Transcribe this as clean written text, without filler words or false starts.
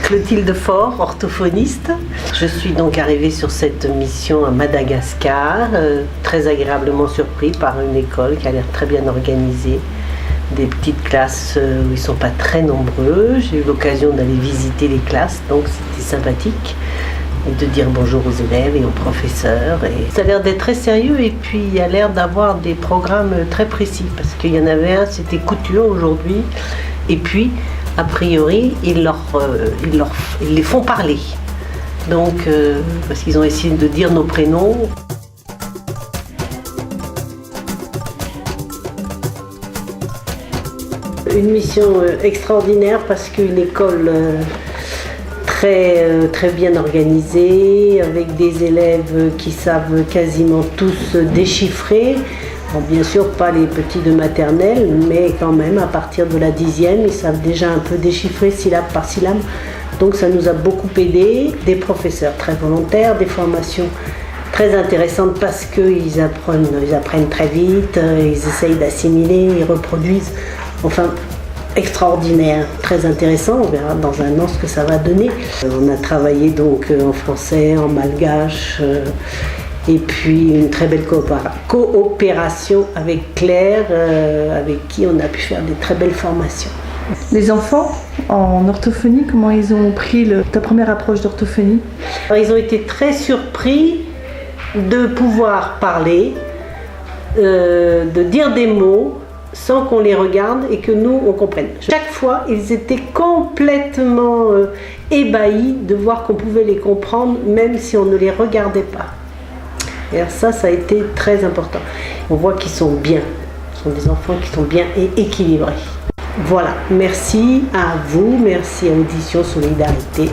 Clotilde Faure, orthophoniste. Je suis donc arrivée sur cette mission à Madagascar, très agréablement surpris par une école qui a l'air très bien organisée. Des petites classes où ils ne sont pas très nombreux. J'ai eu l'occasion d'aller visiter les classes, donc c'était sympathique. Et de dire bonjour aux élèves et aux professeurs. Et ça a l'air d'être très sérieux et puis il y a l'air d'avoir des programmes très précis parce qu'il y en avait un, c'était couture aujourd'hui. Et puis, a priori, ils les font parler. Donc, parce qu'ils ont essayé de dire nos prénoms. Une mission extraordinaire parce qu'une école très bien organisée, avec des élèves qui savent quasiment tous déchiffrer. Bon, bien sûr pas les petits de maternelle, mais quand même à partir de la 10e, ils savent déjà un peu déchiffrer syllabe par syllabe. Donc ça nous a beaucoup aidé. Des professeurs très volontaires, des formations très intéressantes parce qu'ils apprennent très vite, ils essayent d'assimiler, ils reproduisent. Enfin, extraordinaire, très intéressant, on verra dans un an ce que ça va donner. On a travaillé donc en français, en malgache, et puis une très belle coopération avec Claire, avec qui on a pu faire des très belles formations. Les enfants en orthophonie, comment ils ont pris ta première approche d'orthophonie? Ils ont été très surpris de pouvoir parler, de dire des mots, sans qu'on les regarde et que nous, on comprenne. Chaque fois, ils étaient complètement ébahis de voir qu'on pouvait les comprendre, même si on ne les regardait pas. Et alors ça a été très important. On voit qu'ils sont bien. Ce sont des enfants qui sont bien et équilibrés. Voilà, merci à vous, merci à Audition Solidarité.